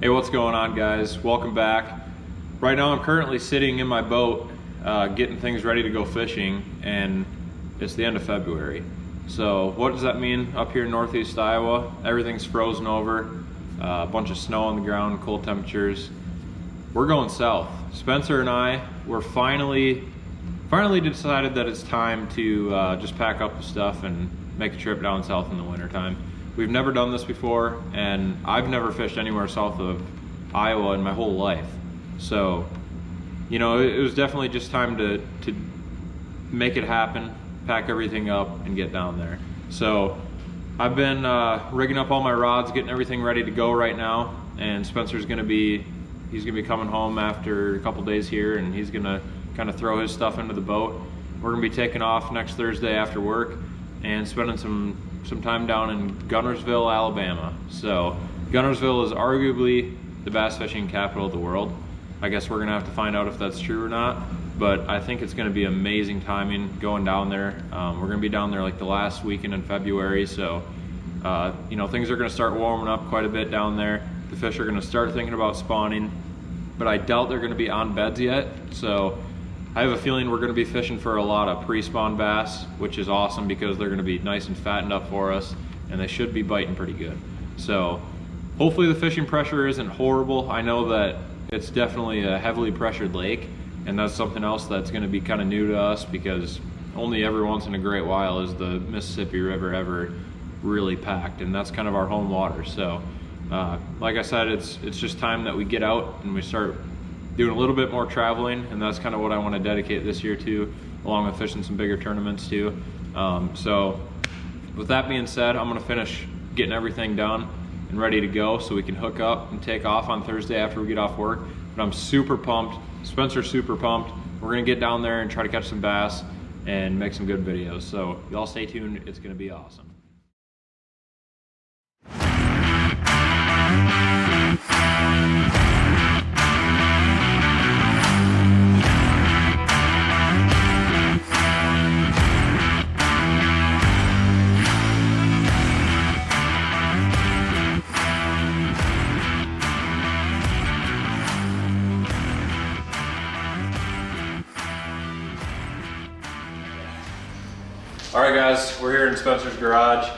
Hey, what's going on, guys? Welcome back. Right now I'm currently sitting in my boat getting things ready to go fishing, and it's the end of February. So what does that mean up here in northeast Iowa? Everything's frozen over, a bunch of snow on the ground, cold temperatures. We're going south. Spencer and I were finally decided that it's time to just pack up the stuff and make a trip down south in the wintertime. We've never done this before, and I've never fished anywhere south of Iowa in my whole life. So, you know, it was definitely just time to make it happen, pack everything up, and get down there. So I've been rigging up all my rods, getting everything ready to go right now, and Spencer's gonna be coming home after a couple days here, and he's gonna kind of throw his stuff into the boat. We're gonna be taking off next Thursday after work and spending some time down in Gunnersville, Alabama. So Guntersville is arguably the bass fishing capital of the world. I guess we're gonna have to find out if that's true or not, but I think it's gonna be amazing timing going down there. We're gonna be down there like the last weekend in February, so you know, things are gonna start warming up quite a bit down there. The fish are gonna start thinking about spawning, but I doubt they're gonna be on beds yet. So I have a feeling we're gonna be fishing for a lot of pre-spawn bass, which is awesome because they're gonna be nice and fattened up for us, and they should be biting pretty good. So hopefully the fishing pressure isn't horrible. I know that it's definitely a heavily pressured lake, and that's something else that's gonna be kind of new to us because only every once in a great while is the Mississippi River ever really packed, and that's kind of our home water. So like I said, it's just time that we get out and we start doing a little bit more traveling, and that's kind of what I want to dedicate this year to, along with fishing some bigger tournaments too. So with that being said, I'm going to finish getting everything done and ready to go so we can hook up and take off on Thursday after we get off work. But I'm super pumped. Spencer's super pumped. We're going to get down there and try to catch some bass and make some good videos. So y'all stay tuned. It's going to be awesome. All right, guys, we're here in Spencer's garage,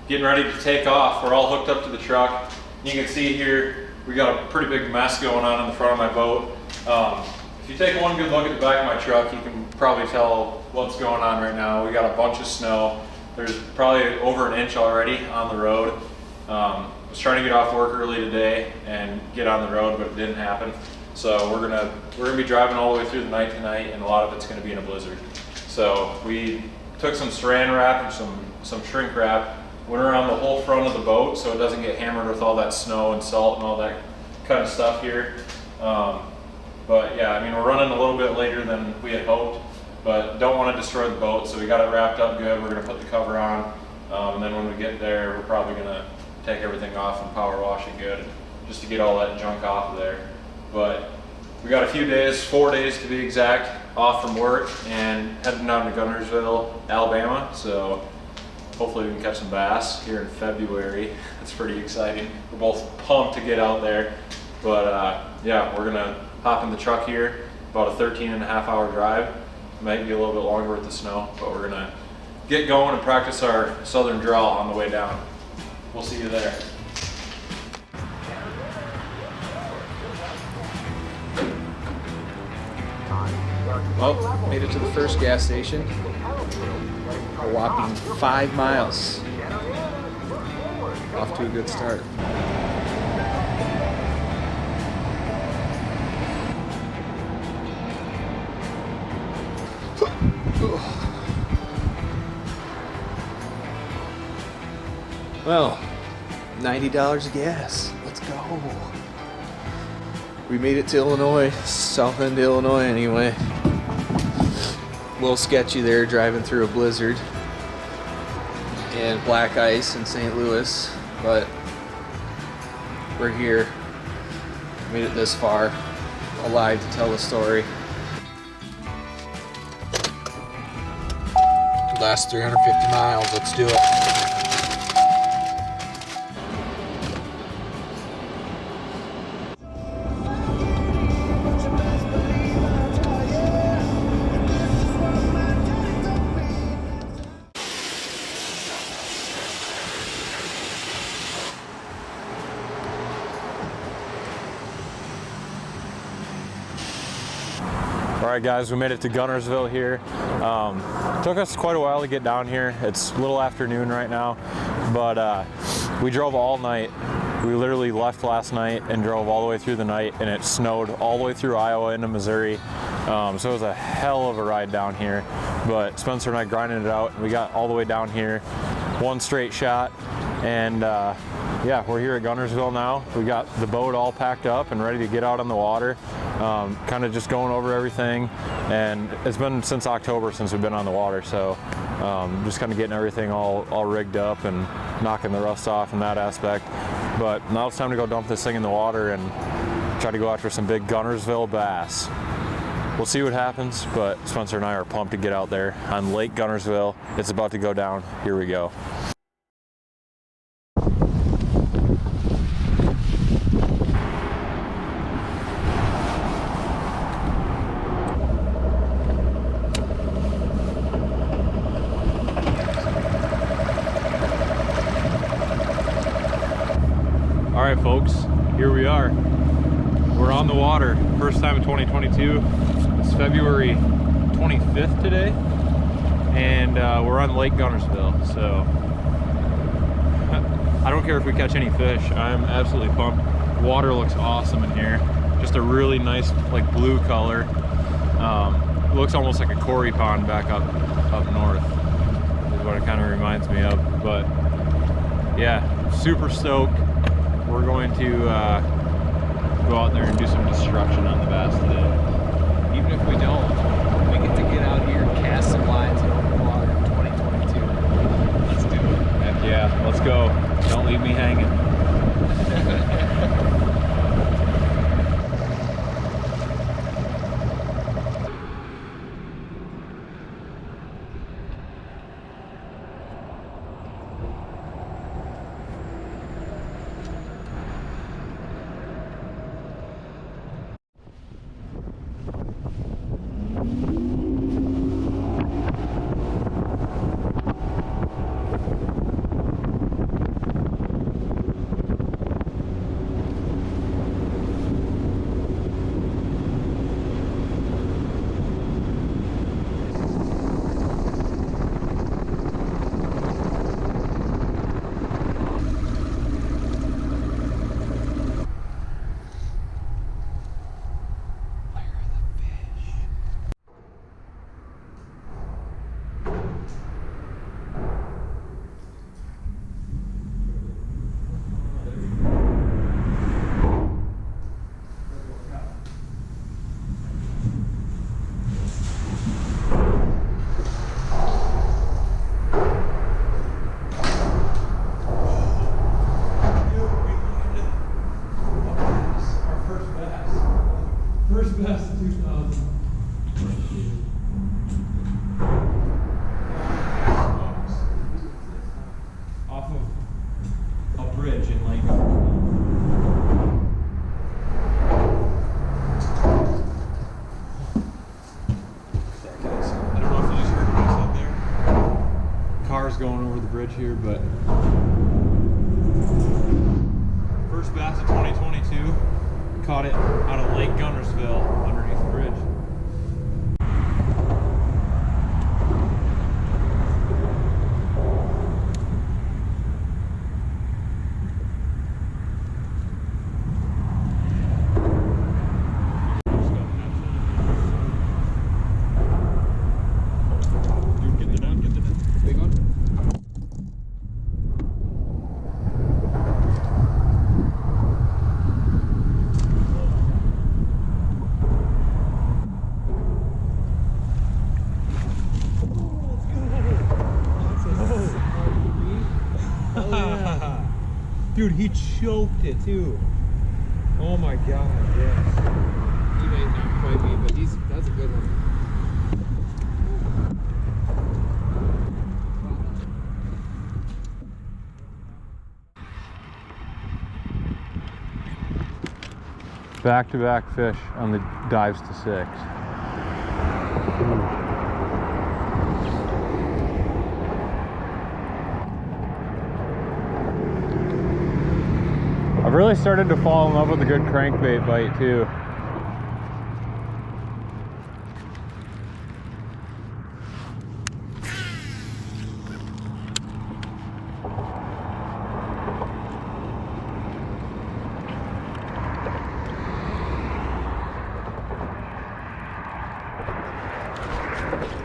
getting ready to take off. We're all hooked up to the truck. You can see here, we got a pretty big mess going on in the front of my boat. If you take one good look at the back of my truck, you can probably tell what's going on right now. We got a bunch of snow. There's probably over an inch already on the road. I was trying to get off work early today and get on the road, but it didn't happen. So we're gonna be driving all the way through the night tonight, and a lot of it's gonna be in a blizzard. So we took some saran wrap and some shrink wrap, went around the whole front of the boat so it doesn't get hammered with all that snow and salt and all that kind of stuff here. But yeah, I mean, we're running a little bit later than we had hoped, but don't want to destroy the boat, so we got it wrapped up good. We're going to put the cover on, and then when we get there, we're probably going to take everything off and power wash it good just to get all that junk off of there. But we got a few days, 4 days to be exact, off from work and heading down to Gunnersville, Alabama. So hopefully we can catch some bass here in February. That's pretty exciting. We're both pumped to get out there. But yeah, we're gonna hop in the truck here, about a 13.5-hour drive. Might be a little bit longer with the snow, but we're gonna get going and practice our southern drawl on the way down. We'll see you there. Well, made it to the first gas station. A whopping 5 miles. Off to a good start. Well, $90 of gas. Let's go. We made it to Illinois, south end of Illinois anyway. A little sketchy there driving through a blizzard and black ice in St. Louis, but we're here. Made it this far, alive to tell the story. Last 350 miles, let's do it. All right, guys, we made it to Gunnersville here. Took us quite a while to get down here. It's a little afternoon right now, but we drove all night. We literally left last night and drove all the way through the night, and it snowed all the way through Iowa into Missouri. So it was a hell of a ride down here, but Spencer and I grinded it out, and we got all the way down here, one straight shot, and yeah, we're here at Guntersville now. We got the boat all packed up and ready to get out on the water. Kind of just going over everything, and it's been since October since we've been on the water, so just kind of getting everything all rigged up and knocking the rust off in that aspect. But now it's time to go dump this thing in the water and try to go after some big Gunnersville bass. We'll see what happens, but Spencer and I are pumped to get out there on Lake Gunnersville. It's about to go down. Here we go. All right, folks, here we are. We're on the water, first time in 2022. It's February 25th today, and we're on Lake Gunnersville, so I don't care if we catch any fish. I'm absolutely pumped. Water looks awesome in here. Just a really nice, like, blue color. It looks almost like a Corey pond back up north, is what it kind of reminds me of. But yeah, super stoked. We're going to go out there and do some destruction on the bass today. Even if we don't, we get to get out here and cast some lines in open water in 2022. Let's do it. Heck yeah, let's go. Don't leave me hanging. First best in 2000. Off of a bridge in Lake I don't know if you just heard what I said there. Cars going over the bridge here, but first bass of 2022. Caught it out of Lake Gunnersville underneath the bridge. Dude, get it down, get it down. Big one? Dude, he choked it too. Oh my god, yes. He may not quite be, but that's a good one. Back-to-back fish on the dives to 6. I've really started to fall in love with a good crankbait bite too.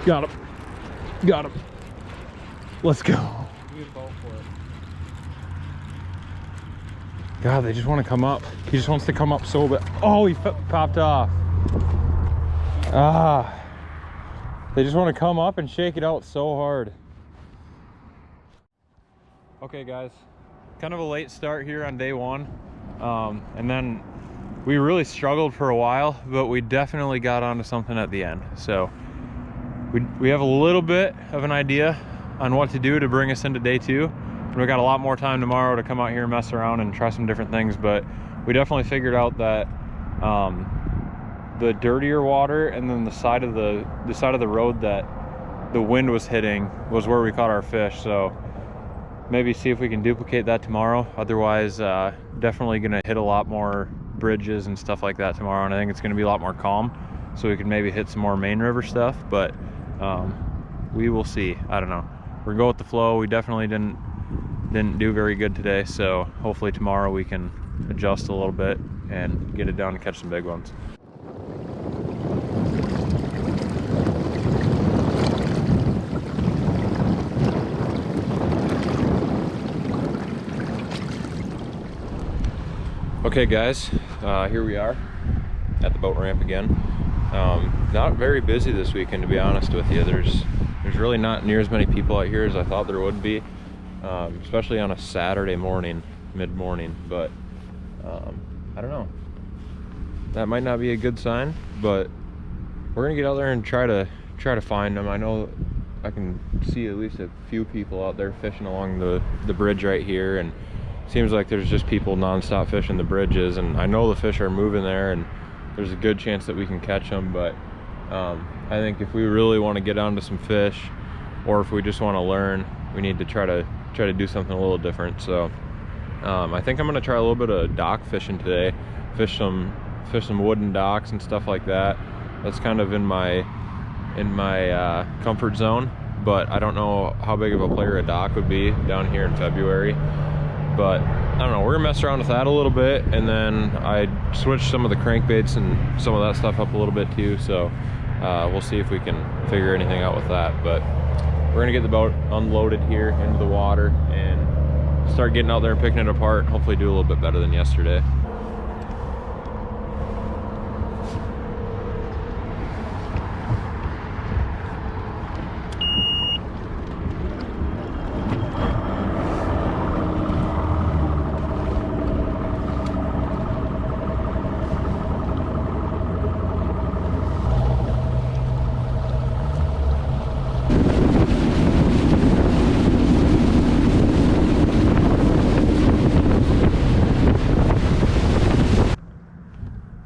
Got him. Got him. Let's go. God, they just want to come up. He just wants to come up so bad. Oh, he popped off. Ah. They just want to come up and shake it out so hard. Okay, guys. Kind of a late start here on day one. And then we really struggled for a while, but we definitely got onto something at the end. So we have a little bit of an idea on what to do to bring us into day two. And we got a lot more time tomorrow to come out here and mess around and try some different things, but we definitely figured out that the dirtier water and then the side of the road that the wind was hitting was where we caught our fish. So maybe see if we can duplicate that tomorrow. Otherwise, definitely gonna hit a lot more bridges and stuff like that tomorrow, and I think it's gonna be a lot more calm, so we can maybe hit some more main river stuff. But we will see. I don't know. We're going with the flow. We definitely didn't do very good today, so hopefully tomorrow we can adjust a little bit and get it down and catch some big ones. Okay guys, here we are at the boat ramp again. Not very busy this weekend, to be honest with you. There's really not near as many people out here as I thought there would be, especially on a Saturday morning, mid-morning. But I don't know. That might not be a good sign, but we're gonna get out there and try to find them. I know I can see at least a few people out there fishing along the bridge right here, and seems like there's just people non-stop fishing the bridges, and I know the fish are moving there and there's a good chance that we can catch them. But I think if we really want to get onto some fish, or if we just want to learn, we need to try to do something a little different. So I think I'm gonna try a little bit of dock fishing today, fish some wooden docks and stuff like that. That's kind of in my comfort zone, but I don't know how big of a player a dock would be down here in February. But I don't know, we're gonna mess around with that a little bit, and then I switched some of the crankbaits and some of that stuff up a little bit too. So we'll see if we can figure anything out with that. But we're gonna get the boat unloaded here into the water and start getting out there and picking it apart, and hopefully do a little bit better than yesterday.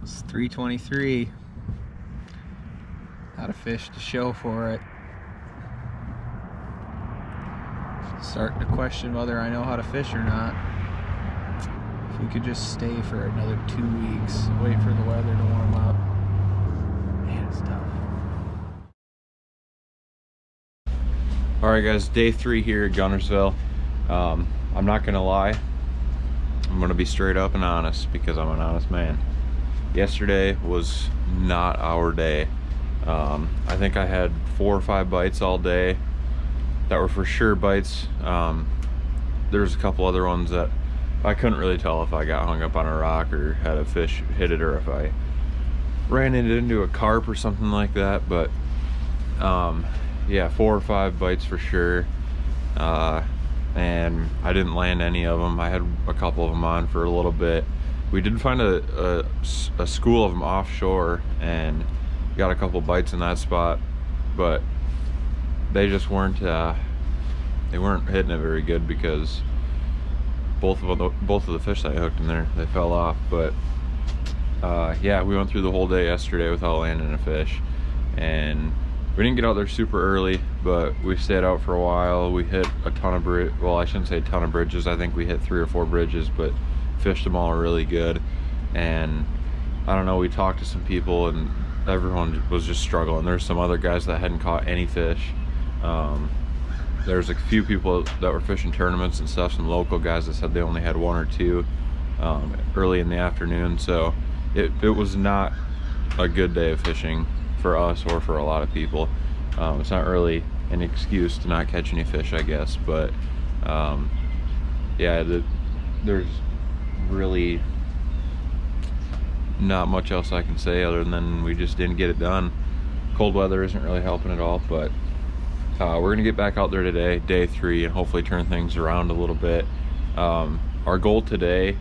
It's 3:23. Not a fish to show for it. Starting to question whether I know how to fish or not. If we could just stay for another 2 weeks, wait for the weather to warm up. Man, it's tough. All right guys, day 3 here at Guntersville. I'm not gonna lie, I'm gonna be straight up and honest, because I'm an honest man. Yesterday was not our day. I think I had 4 or 5 bites all day that were for sure bites. There's a couple other ones that I couldn't really tell if I got hung up on a rock or had a fish hit it, or if I ran it into a carp or something like that. But yeah, 4 or 5 bites for sure. And I didn't land any of them. I had a couple of them on for a little bit. We did find a school of them offshore and got a couple bites in that spot, but they just weren't hitting it very good, because both of the fish that I hooked in there, they fell off. But yeah, we went through the whole day yesterday without landing a fish, and we didn't get out there super early, but we stayed out for a while. We hit a ton of well, I shouldn't say a ton of bridges. I think we hit 3 or 4 bridges, but fished them all really good. And I don't know, we talked to some people and everyone was just struggling. There's some other guys that hadn't caught any fish. There's a few people that were fishing tournaments and stuff, some local guys that said they only had 1 or 2 early in the afternoon. So it was not a good day of fishing for us or for a lot of people. It's not really an excuse to not catch any fish, I guess, but yeah, there's really not much else I can say other than we just didn't get it done. Cold weather isn't really helping at all, but we're gonna get back out there today, day 3, and hopefully turn things around a little bit. Our goal today,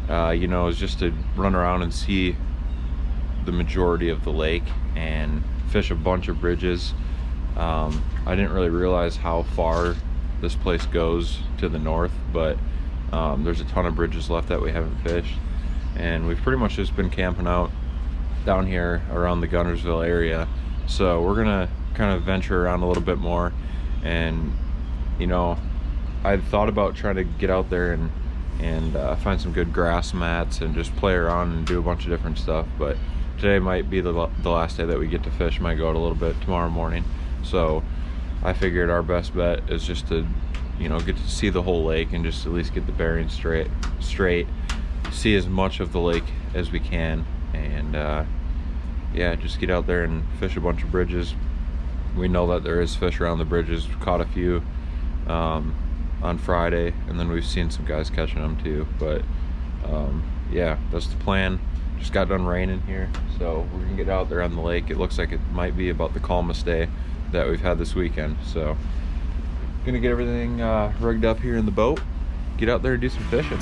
you know, is just to run around and see the majority of the lake and fish a bunch of bridges. I didn't really realize how far this place goes to the north, but there's a ton of bridges left that we haven't fished, and we've pretty much just been camping out down here around the Guntersville area. So we're gonna kind of venture around a little bit more, and you know, I thought about trying to get out there and find some good grass mats and just play around and do a bunch of different stuff, but today might be the last day that we get to fish. Might go out a little bit tomorrow morning, so I figured our best bet is just to, you know, get to see the whole lake and just at least get the bearings straight, see as much of the lake as we can, and yeah, just get out there and fish a bunch of bridges. We know that there is fish around the bridges. We caught a few on Friday, and then we've seen some guys catching them too, but yeah, that's the plan. Just got done raining here, so we're gonna get out there on the lake. It looks like it might be about the calmest day that we've had this weekend, so gonna get everything rigged up here in the boat, get out there and do some fishing.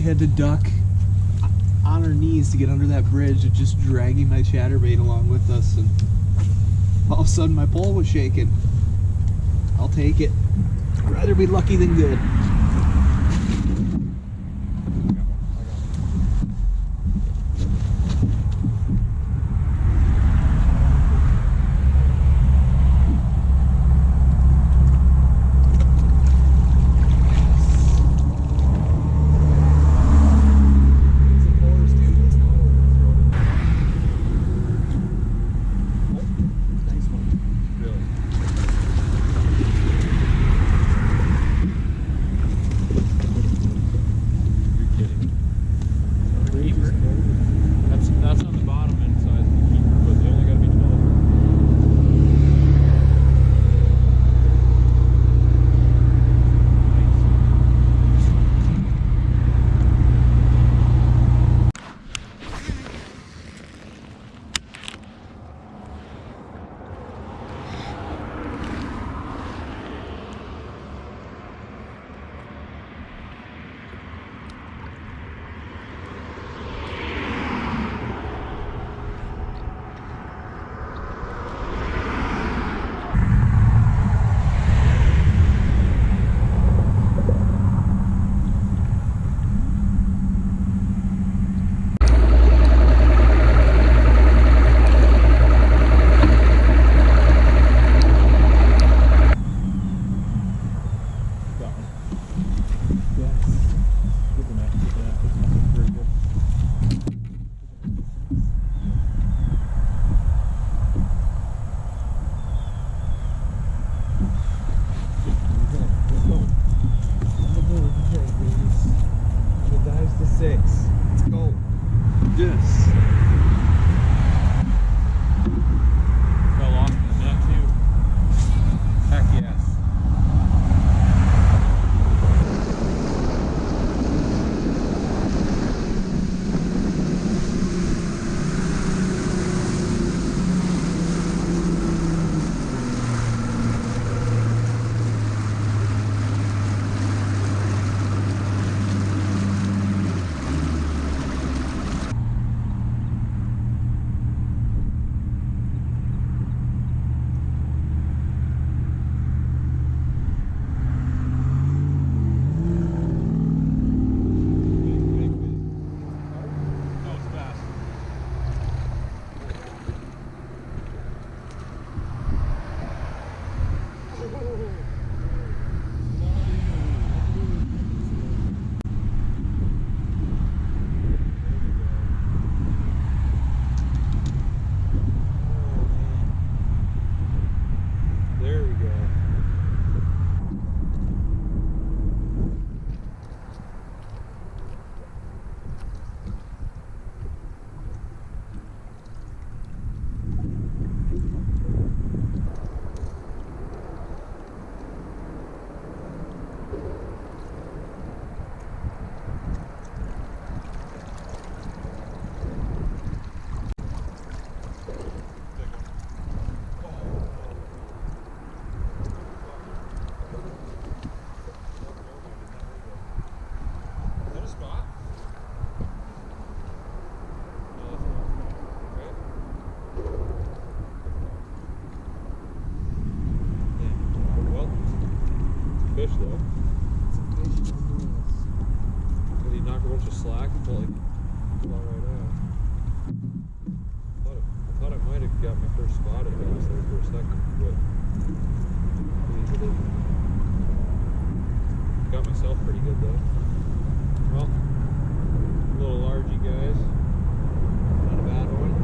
Had to duck on our knees to get under that bridge, just dragging my chatterbait along with us, and all of a sudden my pole was shaking. I'll take it. I'd rather be lucky than good. Yes. Fell off in the net too. Heck yes. Fish though. Did he knock a bunch of slack until like fell right out? I thought I might have got my first spotted bass there for a second, but maybe it didn't. Got myself pretty good though. Well, a little largy guys. Not a bad one.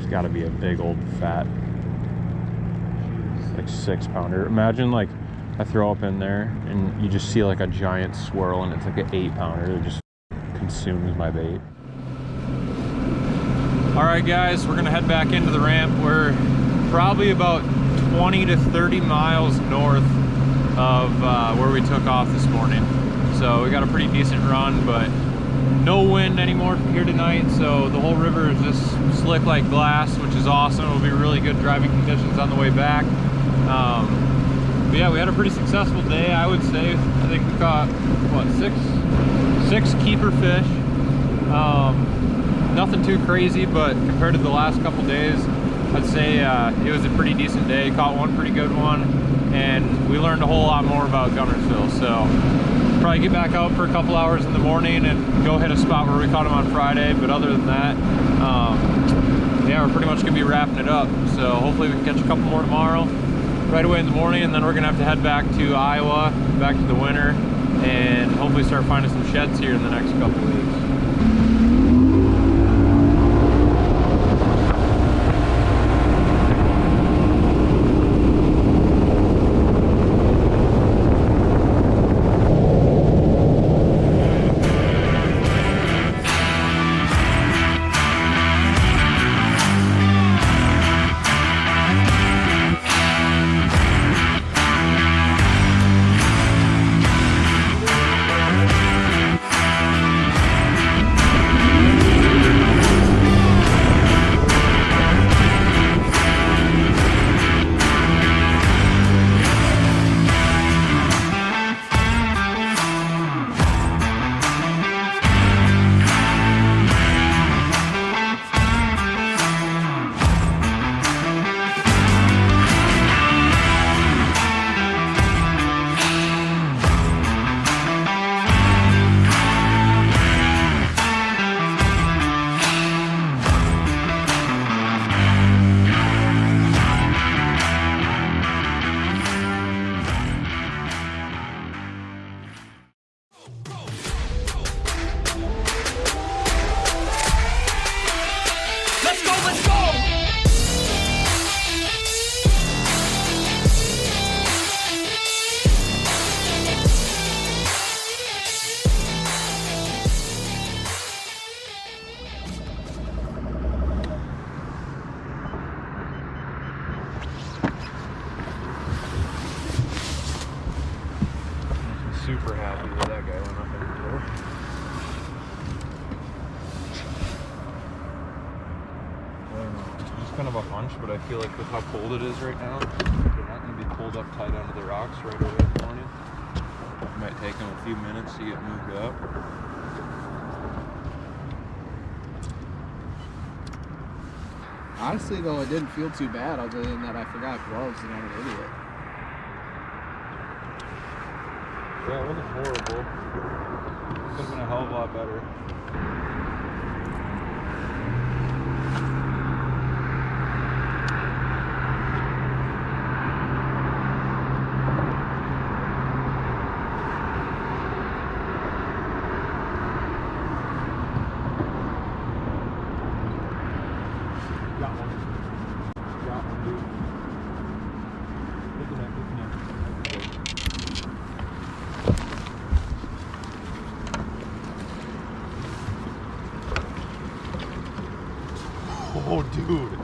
Got to be a big old fat, like 6-pounder. Imagine like I throw up in there and you just see like a giant swirl and it's like an 8-pounder that just consumes my bait. All right guys, we're gonna head back into the ramp. We're probably about 20 to 30 miles north of where we took off this morning. So we got a pretty decent run, but no wind anymore here tonight, so the whole river is just slick like glass, which is awesome. It'll be really good driving conditions on the way back. But yeah, we had a pretty successful day, I would say. I think we caught, what, six keeper fish. Nothing too crazy, but compared to the last couple days, I'd say it was a pretty decent day. Caught one pretty good one, and we learned a whole lot more about Gunnersville. So probably get back out for a couple hours in the morning and go hit a spot where we caught them on Friday. But other than that, yeah, we're pretty much gonna be wrapping it up. So hopefully we can catch a couple more tomorrow, right away in the morning, and then we're gonna have to head back to Iowa, back to the winter, and hopefully start finding some sheds here in the next couple weeks. super happy that that guy went up in the door. I don't know, it's just kind of a hunch, but I feel like with how cold it is right now, they're not going to be pulled up tight onto the rocks right away in the morning. It might take them a few minutes to get moved up. Honestly, though, it didn't feel too bad other than that I forgot gloves and I'm an idiot. Yeah, it wasn't horrible. Could have been a hell of a lot better. Got one. Got one, dude. Look at that, look at that. Oh, dude.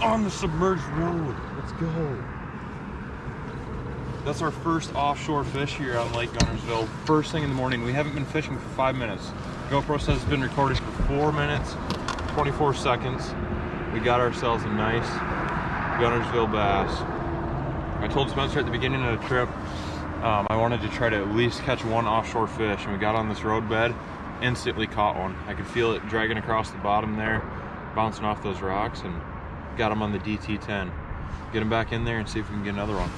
On the submerged road. Let's go. That's our first offshore fish here on Lake Gunnersville. First thing in the morning. We haven't been fishing for 5 minutes. GoPro says it's been recording for 4 minutes, 24 seconds. We got ourselves a nice Guntersville bass. I told Spencer at the beginning of the trip I wanted to try to at least catch one offshore fish, and we got on this road bed, instantly caught one. I could feel it dragging across the bottom there, bouncing off those rocks, and got him on the DT10. Get him back in there and see if we can get another one.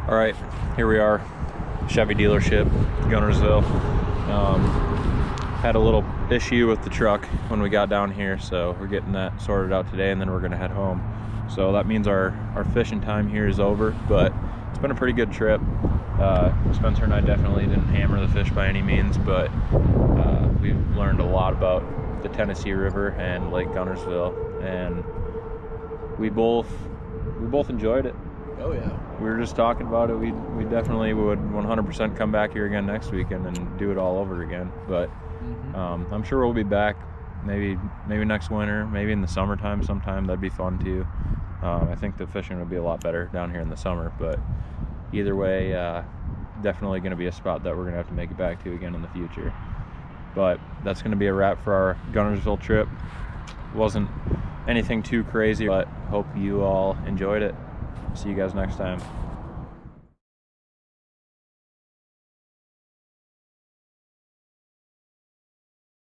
All right, here we are, Chevy dealership, Gunnersville. Had a little issue with the truck when we got down here, so we're getting that sorted out today, and then we're gonna head home. So that means our fishing time here is over, but it's been a pretty good trip. Spencer and I definitely didn't hammer the fish by any means, but we've learned a lot about the Tennessee River and Lake Gunnersville, and we both enjoyed it. Oh yeah. We were just talking about it. We definitely would 100% come back here again next weekend and do it all over again. But I'm sure we'll be back maybe next winter, maybe in the summertime sometime. That'd be fun too. I think the fishing would be a lot better down here in the summer. But either way, definitely going to be a spot that we're going to have to make it back to again in the future. But that's going to be a wrap for our Gunnersville trip. Wasn't anything too crazy, but hope you all enjoyed it. See you guys next time.